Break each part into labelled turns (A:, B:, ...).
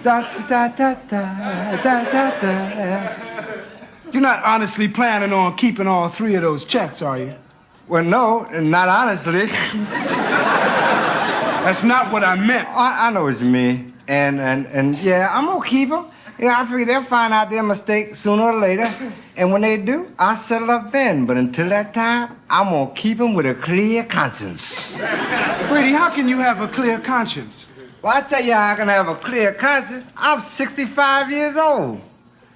A: Da, da, da, da, da, da, da. You're not honestly planning on keeping all 3 of those checks, are you?
B: Well, no, not honestly.
A: That's not what I meant.
B: I know what you mean. And yeah, I'm gonna keep them. You know, I figure they'll find out their mistake sooner or later. And when they do, I'll settle up then. But until that time, I'm gonna keep them with a clear conscience.
A: Grady, how can you have a clear conscience?
B: Well, I tell you how I can have a clear conscience. I'm 65 years old.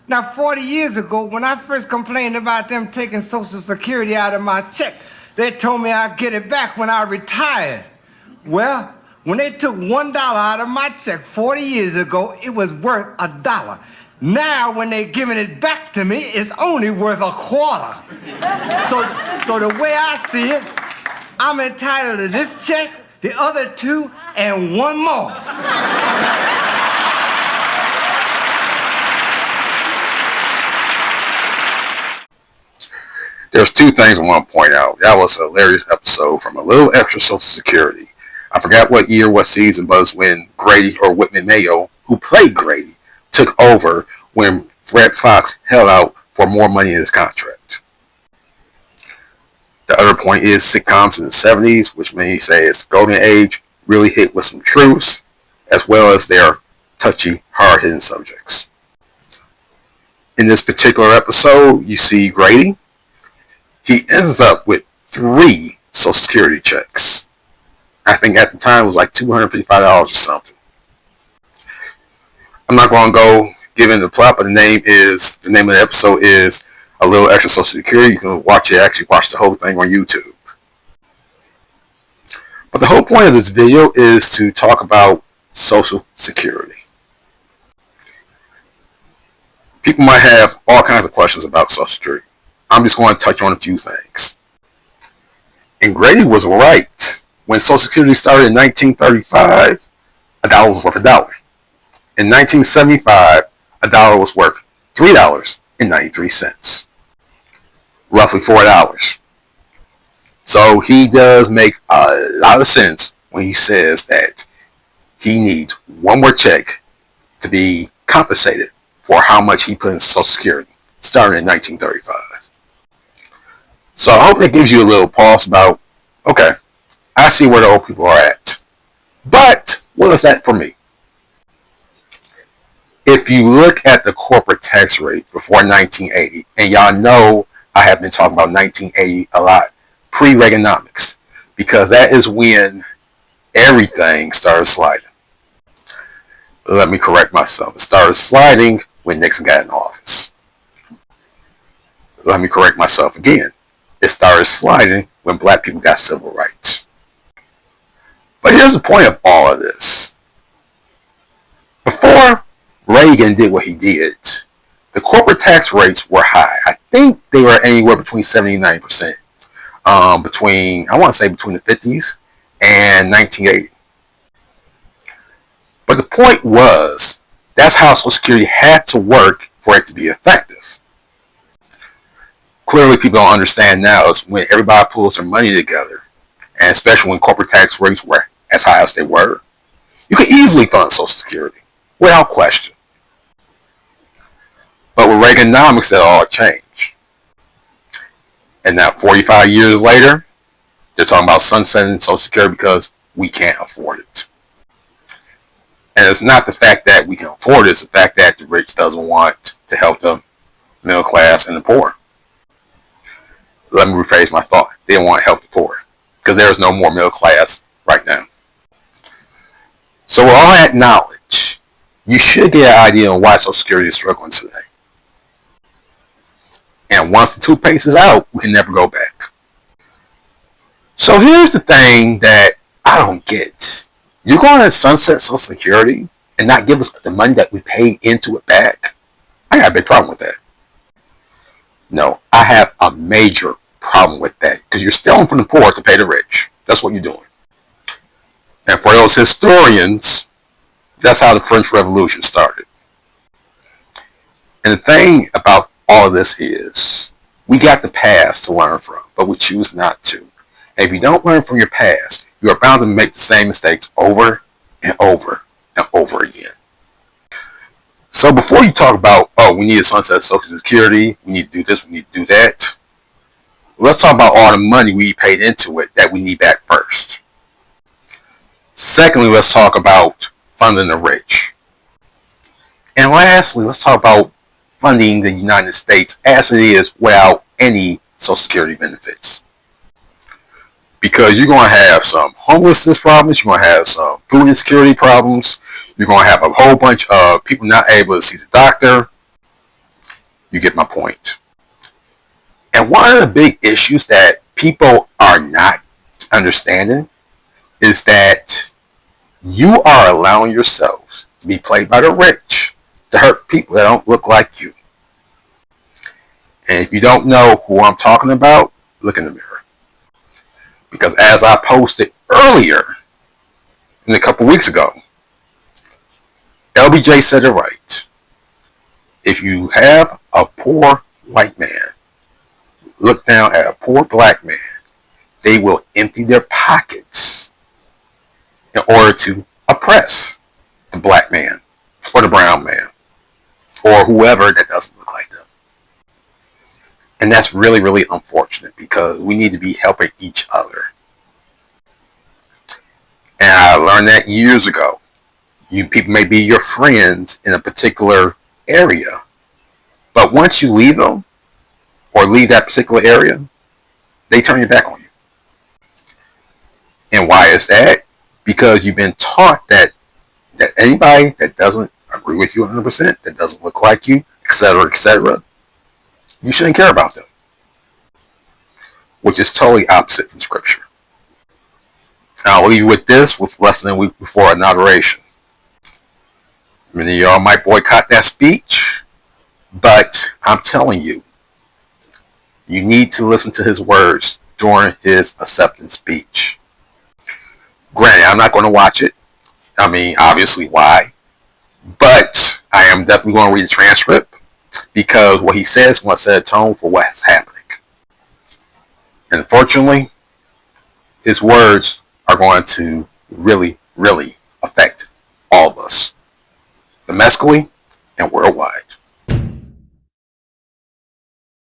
B: Now, 40 years ago, when I first complained about them taking Social Security out of my check, they told me I'd get it back when I retired. Well, when they took $1 out of my check 40 years ago, it was worth $1. Now, when they're giving it back to me, it's only worth $0.25. So the way I see it, I'm entitled to this check, the other 2, and 1 more.
C: There's 2 things I want to point out. That was a hilarious episode from A Little Extra Social Security. I forgot what year, what season was when Grady, or Whitman Mayo, who played Grady, took over when Fred Fox held out for more money in his contract. The other point is sitcoms in the 70s, which many say is the golden age, really hit with some truths, as well as their touchy, hard-hitting subjects. In this particular episode, you see Grady. He ends up with 3 Social Security checks. I think at the time it was like $255 or something. I'm not going to go give in the plot, but the name of the episode is A Little Extra Social Security. You can watch the whole thing on YouTube. But the whole point of this video is to talk about Social Security. People might have all kinds of questions about Social Security. I'm just going to touch on a few things. And Grady was right. When Social Security started in 1935, $1 was worth $1. In 1975, $1 was worth $3.93. Roughly $4. So he does make a lot of sense when he says that he needs 1 more check to be compensated for how much he put in Social Security, starting in 1935. So I hope that gives you a little pause about, okay, I see where the old people are at. But what is that for me? If you look at the corporate tax rate before 1980, and y'all know I have been talking about 1980 a lot, pre-Reaganomics, because that is when everything started sliding. Let me correct myself. It started sliding when Nixon got in office. Let me correct myself again. It started sliding when black people got civil rights. But here's the point of all of this. Before Reagan did what he did, the corporate tax rates were high. I think they were anywhere between 70 and 90%. Between the 50s and 1980. But the point was, that's how Social Security had to work for it to be effective. Clearly, people don't understand now is when everybody pulls their money together, and especially when corporate tax rates were as high as they were, you could easily fund Social Security without question. But with Reaganomics, that all changed. And now 45 years later, they're talking about sunsetting Social Security because we can't afford it. And it's not the fact that we can afford it, it's the fact that the rich doesn't want to help the middle class and the poor. Let me rephrase my thought. They don't want to help the poor because there is no more middle class right now. So with all that knowledge, you should get an idea on why Social Security is struggling today. And once the toothpaste is out, we can never go back. So here's the thing that I don't get. You're going to sunset Social Security and not give us the money that we paid into it back? I got a big problem with that. No, I have a major problem with that because you're stealing from the poor to pay the rich. That's what you're doing. And for those historians, that's how the French Revolution started. And the thing about all of this is, we got the past to learn from, but we choose not to. And if you don't learn from your past, you are bound to make the same mistakes over and over and over again. So before you talk about, oh, we need to sunset Social Security, we need to do this, we need to do that, let's talk about all the money we paid into it that we need back first. Secondly, let's talk about funding the rich. And lastly, let's talk about funding the United States as it is without any Social Security benefits. Because you're going to have some homelessness problems, you're going to have some food insecurity problems, you're going to have a whole bunch of people not able to see the doctor. You get my point. And one of the big issues that people are not understanding is that you are allowing yourselves to be played by the rich to hurt people that don't look like you. And if you don't know who I'm talking about, look in the mirror. Because as I posted earlier, a couple weeks ago, LBJ said it right. If you have a poor white man look down at a poor black man, they will empty their pockets in order to oppress the black man or the brown man or whoever that doesn't look like them. And that's really, really unfortunate because we need to be helping each other. And I learned that years ago. You people may be your friends in a particular area, but once you leave them or leave that particular area, they turn your back on you. And why is that? Because you've been taught that anybody that doesn't agree with you 100%, that doesn't look like you, etc., you shouldn't care about them. Which is totally opposite from Scripture. And I'll leave you with this, with less than a week before inauguration. Many of y'all might boycott that speech, but I'm telling you, you need to listen to his words during his acceptance speech. Granted, I'm not going to watch it. I mean, obviously, why? But I am definitely going to read the transcript because what he says will set a tone for what's happening. And unfortunately, his words are going to really, really affect all of us, domestically and worldwide.